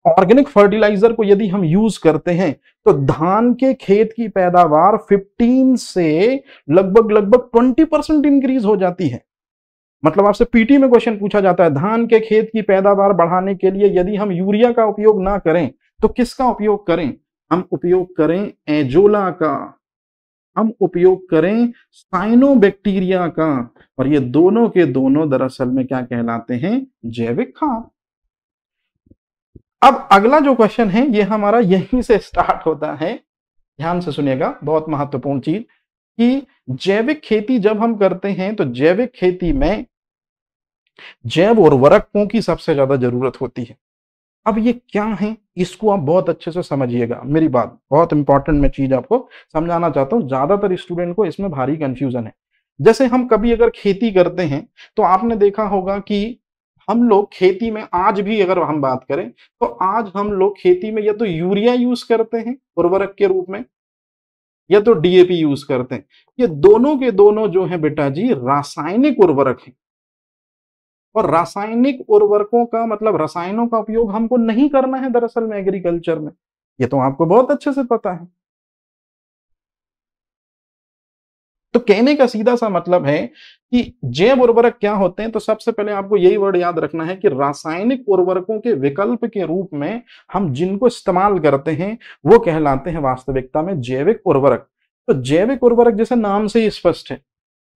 ऑर्गेनिक फर्टिलाइजर को यदि हम यूज करते हैं तो धान के खेत की पैदावार 15 से लगभग 20% इंक्रीज हो जाती है। मतलब आपसे पीटी में क्वेश्चन पूछा जाता है, धान के खेत की पैदावार बढ़ाने के लिए यदि हम यूरिया का उपयोग ना करें तो किसका उपयोग करें? हम उपयोग करें एजोला का, हम उपयोग करें साइनोबैक्टीरिया का, और ये दोनों के दोनों दरअसल में क्या कहलाते हैं? जैविक खाद। अब अगला जो क्वेश्चन है ये हमारा यहीं से स्टार्ट होता है, ध्यान से सुनिएगा, बहुत महत्वपूर्ण चीज, कि जैविक खेती जब हम करते हैं तो जैविक खेती में जैव उर्वरकों की सबसे ज्यादा जरूरत होती है। अब ये क्या है, इसको आप बहुत अच्छे से समझिएगा। मेरी बात बहुत इंपॉर्टेंट, मैं चीज आपको समझाना चाहता हूं, ज्यादातर स्टूडेंट को इसमें भारी कंफ्यूजन है। जैसे हम कभी अगर खेती करते हैं तो आपने देखा होगा कि हम लोग खेती में आज भी अगर हम बात करें तो आज हम लोग खेती में या तो यूरिया यूज करते हैं उर्वरक के रूप में, या तो डीएपी यूज करते हैं। ये दोनों के दोनों जो है बेटा जी रासायनिक उर्वरक हैं, और रासायनिक उर्वरकों का मतलब रसायनों का उपयोग हमको नहीं करना है दरअसल में एग्रीकल्चर में, ये तो आपको बहुत अच्छे से पता है। तो कहने का सीधा सा मतलब है कि जैव उर्वरक क्या होते हैं, तो सबसे पहले आपको यही वर्ड याद रखना है कि रासायनिक उर्वरकों के विकल्प के रूप में हम जिनको इस्तेमाल करते हैं वो कहलाते हैं वास्तविकता में जैविक उर्वरक। तो जैविक उर्वरक जैसे नाम से ही स्पष्ट है,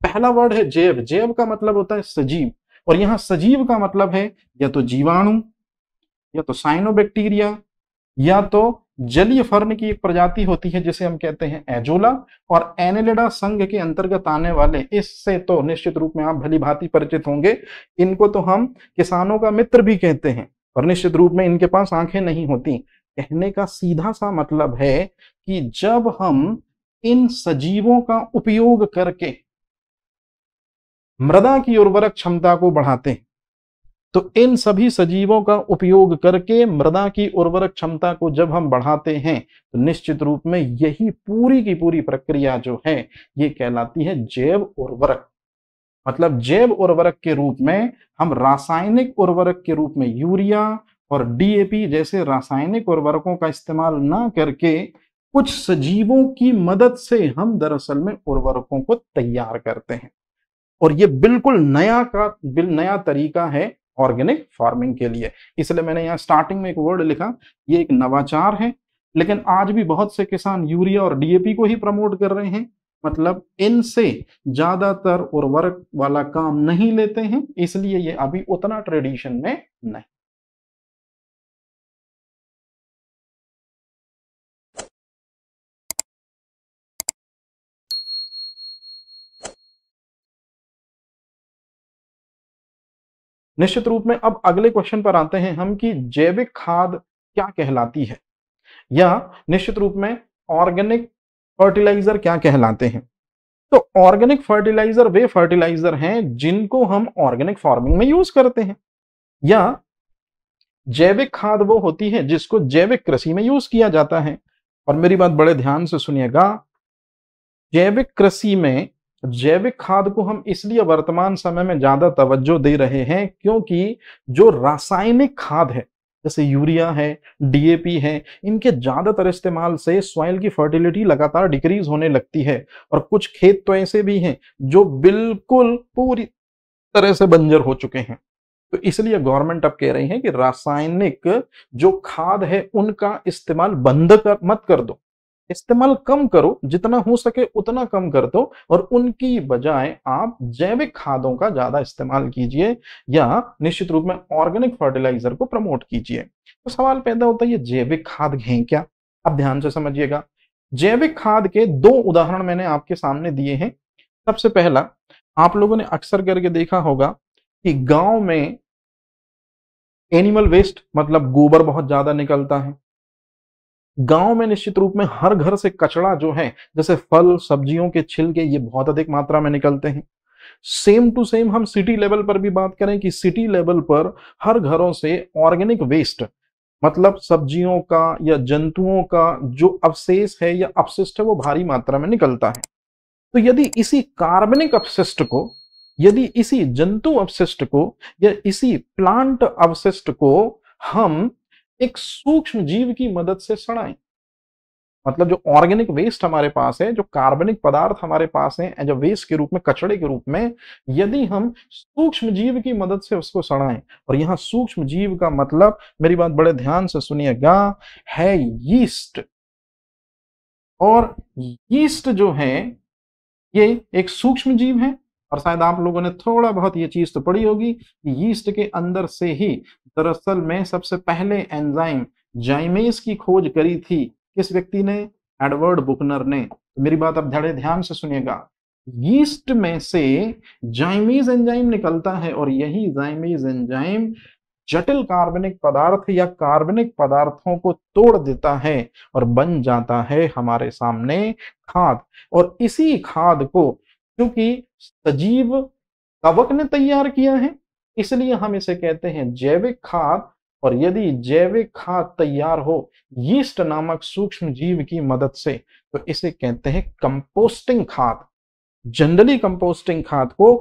पहला वर्ड है जैव, जैव का मतलब होता है सजीव, और यहां सजीव का मतलब है या तो जीवाणु, या तो साइनोबैक्टीरिया, या तो जलीय फर्न की एक प्रजाति होती है जिसे हम कहते हैं एजोला, और एनेलिडा संघ के अंतर्गत आने वाले, इससे तो निश्चित रूप में आप भली भांति परिचित होंगे, इनको तो हम किसानों का मित्र भी कहते हैं, और निश्चित रूप में इनके पास आंखें नहीं होती। कहने का सीधा सा मतलब है कि जब हम इन सजीवों का उपयोग करके मृदा की उर्वरक क्षमता को बढ़ाते हैं, तो इन सभी सजीवों का उपयोग करके मृदा की उर्वरक क्षमता को जब हम बढ़ाते हैं तो निश्चित रूप में यही पूरी की पूरी प्रक्रिया जो है ये कहलाती है जैव उर्वरक। मतलब जैव उर्वरक के रूप में हम रासायनिक उर्वरक के रूप में यूरिया और डीएपी जैसे रासायनिक उर्वरकों का इस्तेमाल ना करके कुछ सजीवों की मदद से हम दरअसल में उर्वरकों को तैयार करते हैं। और ये बिल्कुल नया तरीका है ऑर्गेनिक फार्मिंग के लिए। इसलिए मैंने यहाँ स्टार्टिंग में एक वर्ड लिखा, ये एक नवाचार है। लेकिन आज भी बहुत से किसान यूरिया और डीएपी को ही प्रमोट कर रहे हैं, मतलब इनसे ज्यादातर उर्वरक वाला काम नहीं लेते हैं, इसलिए ये अभी उतना ट्रेडिशन में नहीं। निश्चित रूप में अब अगले क्वेश्चन पर आते हैं हम कि जैविक खाद क्या कहलाती है, या निश्चित रूप में ऑर्गेनिक फर्टिलाइजर क्या कहलाते हैं। तो ऑर्गेनिक फर्टिलाइजर वे फर्टिलाइजर हैं जिनको हम ऑर्गेनिक फार्मिंग में यूज करते हैं, या जैविक खाद वो होती है जिसको जैविक कृषि में यूज किया जाता है। और मेरी बात बड़े ध्यान से सुनिएगा, जैविक कृषि में जैविक खाद को हम इसलिए वर्तमान समय में ज्यादा तवज्जो दे रहे हैं क्योंकि जो रासायनिक खाद है, जैसे यूरिया है, डीएपी है, इनके ज्यादातर इस्तेमाल से सॉइल की फर्टिलिटी लगातार डिक्रीज होने लगती है। और कुछ खेत तो ऐसे भी हैं जो बिल्कुल पूरी तरह से बंजर हो चुके हैं। तो इसलिए गवर्नमेंट अब कह रही है कि रासायनिक जो खाद है उनका इस्तेमाल मत कर दो, इस्तेमाल कम करो, जितना हो सके उतना कम कर दो, और उनकी बजाय आप जैविक खादों का ज्यादा इस्तेमाल कीजिए, या निश्चित रूप में ऑर्गेनिक फर्टिलाइजर को प्रमोट कीजिए। तो सवाल पैदा होता है ये जैविक खाद हैं क्या। अब ध्यान से समझिएगा, जैविक खाद के दो उदाहरण मैंने आपके सामने दिए हैं। सबसे पहला, आप लोगों ने अक्सर करके देखा होगा कि गांव में एनिमल वेस्ट मतलब गोबर बहुत ज्यादा निकलता है। गांव में निश्चित रूप में हर घर से कचरा जो है, जैसे फल सब्जियों के छिलके, ये बहुत अधिक मात्रा में निकलते हैं। सेम टू सेम हम सिटी लेवल पर भी बात करें कि सिटी लेवल पर हर घरों से ऑर्गेनिक वेस्ट मतलब सब्जियों का या जंतुओं का जो अवशेष है या अपशिष्ट है वो भारी मात्रा में निकलता है। तो यदि इसी कार्बनिक अपशिष्ट को, यदि इसी जंतु अपशिष्ट को या इसी प्लांट अवशिष्ट को हम एक सूक्ष्म जीव की मदद से सड़ाएं, मतलब जो ऑर्गेनिक वेस्ट हमारे पास है, जो कार्बनिक पदार्थ हमारे पास है एज अ वेस्ट के रूप में, कचड़े के रूप में, यदि हम सूक्ष्म जीव की मदद से उसको सड़ाएं, और यहां सूक्ष्म जीव का मतलब, मेरी बात बड़े ध्यान से सुनिएगा, है यीस्ट। और यीस्ट जो है ये एक सूक्ष्म जीव है, और शायद आप लोगों ने थोड़ा बहुत ये चीज तो पढ़ी होगी कि यीस्ट के अंदर से ही दरअसल में सबसे पहले एंजाइम जाइमेज की खोज करी थी। किस व्यक्ति ने? एडवर्ड बुकनर ने। तो मेरी बात अब बड़े ध्यान से सुनिएगा, यीस्ट में से जाइमेज एंजाइम निकलता है, और यही जाइमेज एंजाइम जटिल कार्बनिक पदार्थ या कार्बनिक पदार्थों को तोड़ देता है और बन जाता है हमारे सामने खाद। और इसी खाद को क्योंकि सजीव कवक ने तैयार किया है, इसलिए हम इसे कहते हैं जैविक खाद। और यदि जैविक खाद तैयार हो यीस्ट नामक सूक्ष्म जीव की मदद से, तो इसे कहते हैं कंपोस्टिंग खाद। जनरली कंपोस्टिंग खाद को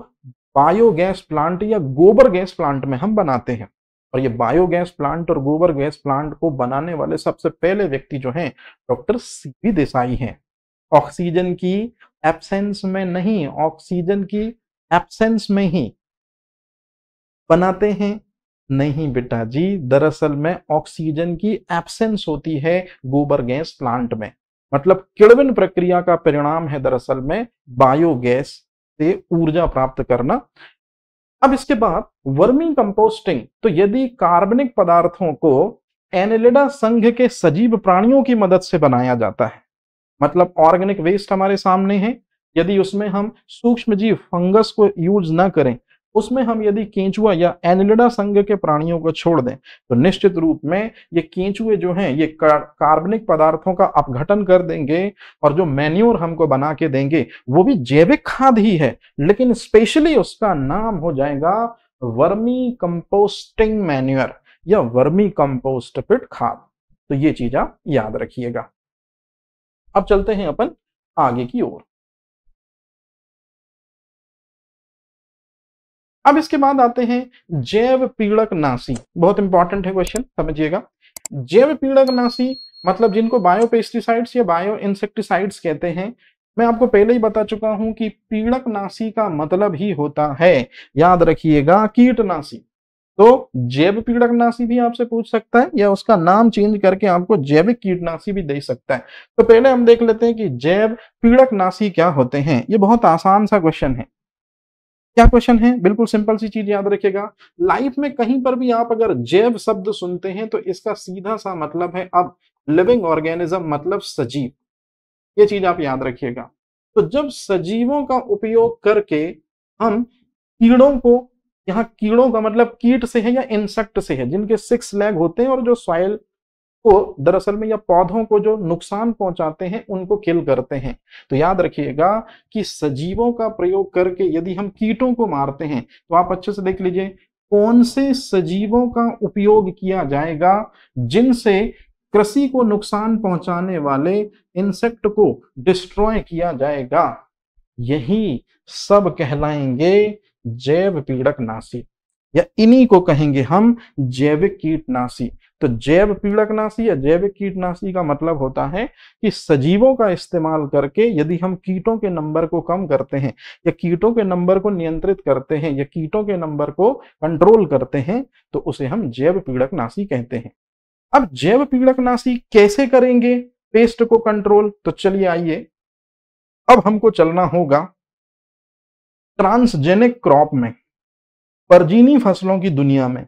बायोगैस प्लांट या गोबर गैस प्लांट में हम बनाते हैं। और ये बायोगैस प्लांट और गोबर गैस प्लांट को बनाने वाले सबसे पहले व्यक्ति जो हैं डॉक्टर सीपी देसाई हैं। ऑक्सीजन की एब्सेंस में नहीं, ऑक्सीजन की एब्सेंस में ही बनाते हैं? नहीं बेटा जी, दरअसल में ऑक्सीजन की एब्सेंस होती है गोबर गैस प्लांट में। मतलब किण्वन प्रक्रिया का परिणाम है दरअसल में बायोगैस से ऊर्जा प्राप्त करना। अब इसके बाद वर्मी कंपोस्टिंग, तो यदि कार्बनिक पदार्थों को एनेलिडा संघ के सजीव प्राणियों की मदद से बनाया जाता है, मतलब ऑर्गेनिक वेस्ट हमारे सामने है, यदि उसमें हम सूक्ष्म जीव फंगस को यूज ना करें, उसमें हम यदि केंचुआ या एनिलिडा संघ के प्राणियों को छोड़ दें, तो निश्चित रूप में ये केंचुए जो हैं ये कार्बनिक पदार्थों का अपघटन कर देंगे, और जो मैन्योर हमको बना के देंगे वो भी जैविक खाद ही है, लेकिन स्पेशली उसका नाम हो जाएगा वर्मी कंपोस्टिंग मैन्योर या वर्मी कंपोस्ट पिट खाद। तो ये चीज आप याद रखिएगा। अब चलते हैं अपन आगे की ओर। अब इसके बाद आते हैं जैव पीड़कनाशी। बहुत इंपॉर्टेंट है क्वेश्चन, समझिएगा। जैव पीड़कनाशी मतलब जिनको बायोपेस्टिसाइड्स या बायो इंसेक्टिसाइड्स कहते हैं। मैं आपको पहले ही बता चुका हूं कि पीड़कनाशी का मतलब ही होता है, याद रखिएगा, कीटनाशी। तो जैव पीड़कनाशी भी आपसे पूछ सकता है या उसका नाम चेंज करके आपको जैविक कीटनाशी भी दे सकता है। तो पहले हम देख लेते हैं कि जैव पीड़कनाशी क्या होते हैं। ये बहुत आसान सा क्वेश्चन है। क्या क्वेश्चन है? बिल्कुल सिंपल सी चीज याद रखिएगा। लाइफ में कहीं पर भी आप अगर जैव शब्द सुनते हैं तो इसका सीधा सा मतलब है अब लिविंग ऑर्गेनिज्म, मतलब सजीव। ये चीज आप याद रखिएगा। तो जब सजीवों का उपयोग करके हम कीड़ों को, यहाँ कीड़ों का मतलब कीट से है या इंसेक्ट से है, जिनके 6 लेग होते हैं और जो सॉइल को दरअसल में या पौधों को जो नुकसान पहुंचाते हैं उनको किल करते हैं। तो याद रखिएगा कि सजीवों का प्रयोग करके यदि हम कीटों को मारते हैं तो आप अच्छे से देख लीजिए कौन से सजीवों का उपयोग किया जाएगा जिनसे कृषि को नुकसान पहुंचाने वाले इंसेक्ट को डिस्ट्रॉय किया जाएगा। यही सब कहलाएंगे जैव पीड़कनाशी, या इन्हीं को कहेंगे हम जैविक कीटनाशी। तो जैव पीड़कनाशी या जैविक कीटनाशी का मतलब होता है कि सजीवों का इस्तेमाल करके यदि हम कीटों के नंबर को कम करते हैं या कीटों के नंबर को नियंत्रित करते हैं या कीटों के नंबर को कंट्रोल करते हैं तो उसे हम जैव पीड़कनाशी कहते हैं। अब जैव पीड़कनाशी कैसे करेंगे पेस्ट को कंट्रोल? तो चलिए आइए, अब हमको चलना होगा ट्रांसजेनिक क्रॉप में, परजीनी फसलों की दुनिया में।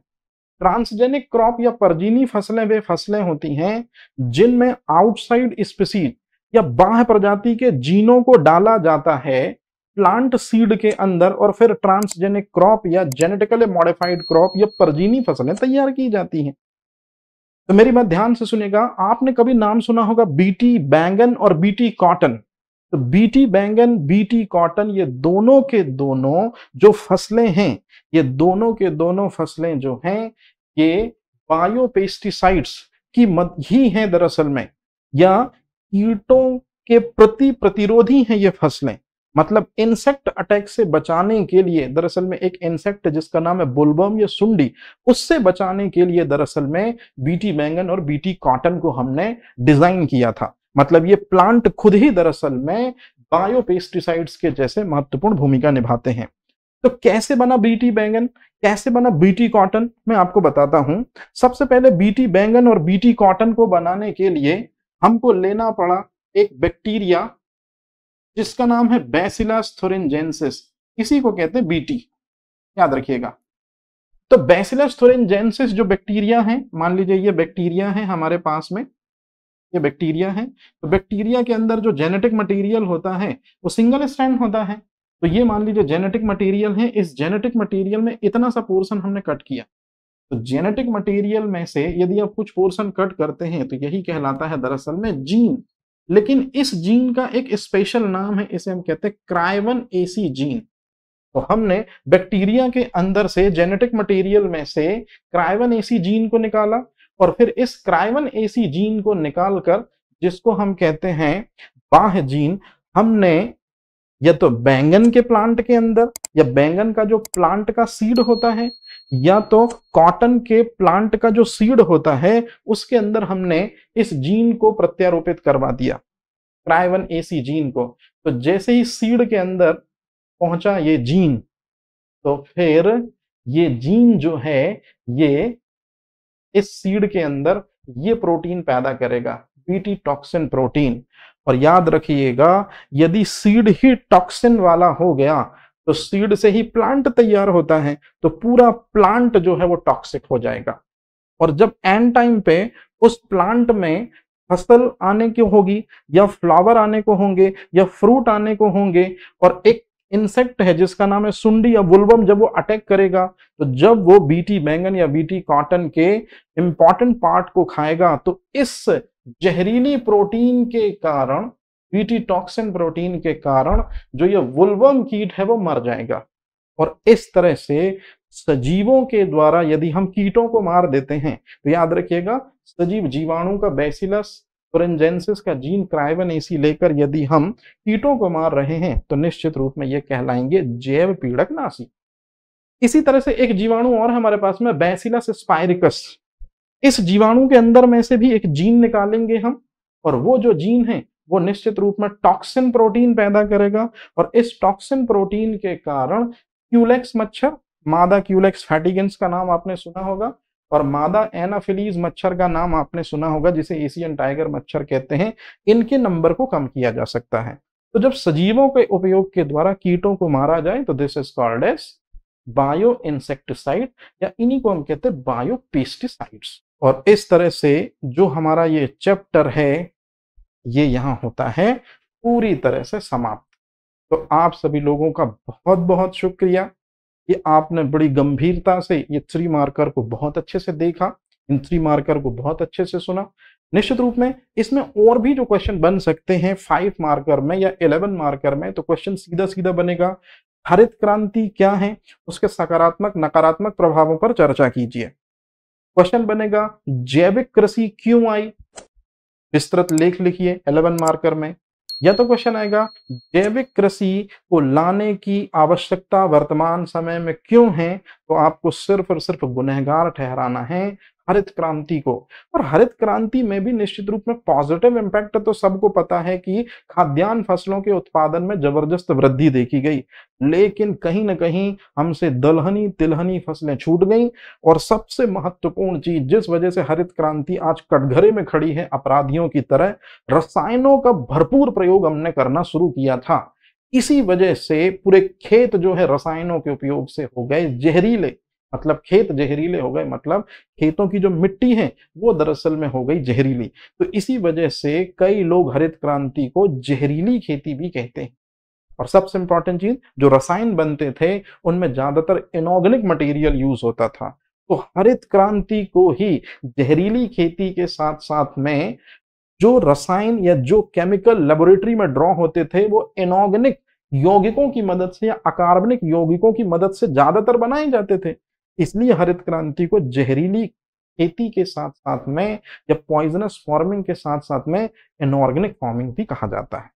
ट्रांसजेनिक क्रॉप या परजीनी फसलें वे फसलें होती हैं जिनमें आउटसाइड स्पीसीज या बाह्य प्रजाति के जीनों को डाला जाता है प्लांट सीड के अंदर और फिर ट्रांसजेनिक क्रॉप या जेनेटिकली मॉडिफाइड क्रॉप या परजीनी फसलें तैयार की जाती हैं। तो मेरी बात ध्यान से सुनिएगा। आपने कभी नाम सुना होगा बीटी बैंगन और बीटी कॉटन। तो बीटी बैंगन, बीटी कॉटन, ये दोनों के दोनों जो फसलें हैं, ये दोनों के दोनों फसलें जो हैं ये बायोपेस्टिसाइड्स की मद ही हैं दरअसल में, या कीटों के प्रति प्रतिरोधी हैं ये फसलें। मतलब इंसेक्ट अटैक से बचाने के लिए दरअसल में एक इंसेक्ट जिसका नाम है बुलवर्म या सुंडी, उससे बचाने के लिए दरअसल में बीटी बैंगन और बीटी कॉटन को हमने डिजाइन किया था। मतलब ये प्लांट खुद ही दरअसल में बायोपेस्टिसाइड्स के जैसे महत्वपूर्ण भूमिका निभाते हैं। तो कैसे बना बीटी बैंगन, कैसे बना बीटी कॉटन, मैं आपको बताता हूं। सबसे पहले बीटी बैंगन और बीटी कॉटन को बनाने के लिए हमको लेना पड़ा एक बैक्टीरिया जिसका नाम है बैसिलस thuringiensis। इसी को कहते हैं बीटी, याद रखिएगा। तो बैसिलस thuringiensis जो बैक्टीरिया है, मान लीजिए ये बैक्टीरिया है हमारे पास में, ये बैक्टीरिया है। तो बैक्टीरिया के अंदर जो जेनेटिक मटेरियल होता है वो सिंगल स्ट्रैंड होता है। तो ये मान लीजिए जेनेटिक मटेरियल है, इस जेनेटिक मटेरियल में इतना सा पोर्शन हमने कट किया। तो जेनेटिक मटेरियल में से यदि आप कुछ पोर्शन कट करते हैं तो यही कहलाता है दरअसल में जीन। लेकिन इस जीन का एक स्पेशल नाम है, इसे हम कहते हैं क्राइवन एसी जीन। तो हमने बैक्टीरिया के अंदर से जेनेटिक मटेरियल में से क्राइवन एसी जीन को निकाला और फिर इस क्राइवन एसी जीन को निकालकर जिसको हम कहते हैं बाह्य जीन, हमने या तो बैंगन के प्लांट के अंदर या बैंगन का जो प्लांट का सीड होता है या तो कॉटन के प्लांट का जो सीड होता है उसके अंदर हमने इस जीन को प्रत्यारोपित करवा दिया, क्राइवन एसी जीन को। तो जैसे ही सीड के अंदर पहुंचा ये जीन, तो फिर ये जीन जो है ये इस सीड के अंदर ये प्रोटीन पैदा करेगा, बीटी टॉक्सिन प्रोटीन। और याद रखिएगा यदि सीड ही टॉक्सिन वाला हो गया तो सीड से ही प्लांट तैयार होता है, तो पूरा प्लांट जो है वो टॉक्सिक हो जाएगा। और जब एंड टाइम पे उस प्लांट में फसल आने की होगी या फ्लावर आने को होंगे या फ्रूट आने को होंगे और एक इंसेक्ट है जिसका नाम है सुंडी या बुलवर्म, जब वो अटैक करेगा तो जब वो बीटी बैंगन या बीटी कॉटन के इंपॉर्टेंट पार्ट को खाएगा तो इस जहरीली प्रोटीन के कारण, बीटी टॉक्सिन प्रोटीन के कारण जो ये वुल्वर्म कीट है वो मर जाएगा। और इस तरह से सजीवों के द्वारा यदि हम कीटों को मार देते हैं तो याद रखिएगा सजीव जीवाणु का बैसिलस thuringiensis का जीन क्राइवन एसी लेकर यदि हम कीटों को मार रहे हैं तो निश्चित रूप में ये कहलाएंगे जैव पीड़कनाशी। इसी तरह से एक जीवाणु और हमारे पास में बैसिलस स्पायरिकस। इस जीवाणु के अंदर में से भी एक जीन निकालेंगे हम, और वो जो जीन है वो निश्चित रूप में टॉक्सिन प्रोटीन पैदा करेगा, और इस टॉक्सिन प्रोटीन के कारण क्यूलेक्स मच्छर, मादा क्यूलेक्स फैटिगेंस का नाम आपने सुना होगा, और मादा एनाफिलीज मच्छर का नाम आपने सुना होगा, जिसे एशियन टाइगर मच्छर कहते हैं। इनके नंबर को कम किया जा सकता है। तो जब सजीवों के उपयोग के द्वारा कीटों को मारा जाए तो this is called as bio insecticide, या इन्हीं को हम कहते हैं बायो पेस्टिसाइड्स। और इस तरह से जो हमारा ये चैप्टर है ये यहाँ होता है पूरी तरह से समाप्त। तो आप सभी लोगों का बहुत बहुत शुक्रिया कि आपने बड़ी गंभीरता से ये 3 मार्कर को बहुत अच्छे से देखा, इन 3 मार्कर को बहुत अच्छे से सुना। निश्चित रूप में इसमें और भी जो क्वेश्चन बन सकते हैं 5 मार्कर में या 11 मार्कर में, तो क्वेश्चन सीधा सीधा बनेगा हरित क्रांति क्या है, उसके सकारात्मक नकारात्मक प्रभावों पर चर्चा कीजिए। क्वेश्चन बनेगा जैविक कृषि क्यों आई, विस्तृत लेख लिखिए 11 मार्कर में। या तो क्वेश्चन आएगा जैविक कृषि को लाने की आवश्यकता वर्तमान समय में क्यों है, तो आपको सिर्फ और सिर्फ गुनहगार ठहराना है हरित क्रांति को। और हरित क्रांति में भी निश्चित रूप में पॉजिटिव इंपैक्ट तो सबको पता है कि खाद्यान्न फसलों के उत्पादन में जबरदस्त वृद्धि देखी गई, लेकिन कहीं ना कहीं हमसे दलहनी तिलहनी फसलें छूट गई। और सबसे महत्वपूर्ण चीज जिस वजह से हरित क्रांति आज कटघरे में खड़ी है अपराधियों की तरह, रसायनों का भरपूर प्रयोग हमने करना शुरू किया था। इसी वजह से पूरे खेत जो है रसायनों के उपयोग से हो गए जहरीले, मतलब खेत जहरीले हो गए, मतलब खेतों की जो मिट्टी है वो दरअसल में हो गई जहरीली। तो इसी वजह से कई लोग हरित क्रांति को जहरीली खेती भी कहते हैं। और सबसे इंपॉर्टेंट चीज, जो रसायन बनते थे उनमें ज्यादातर इनऑर्गेनिक मटेरियल यूज होता था। तो हरित क्रांति को ही जहरीली खेती के साथ साथ में जो रसायन या जो केमिकल लेबोरेटरी में ड्रॉ होते थे वो इनऑर्गेनिक यौगिकों की मदद से या अकार्बनिक यौगिकों की मदद से ज्यादातर बनाए जाते थे। इसलिए हरित क्रांति को जहरीली खेती के साथ साथ में या पॉइजनस फार्मिंग के साथ साथ में इनऑर्गेनिक फार्मिंग भी कहा जाता है।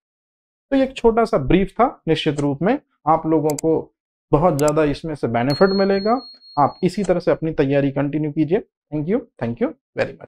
तो ये एक छोटा सा ब्रीफ था। निश्चित रूप में आप लोगों को बहुत ज्यादा इसमें से बेनिफिट मिलेगा। आप इसी तरह से अपनी तैयारी कंटिन्यू कीजिए। Thank you very much.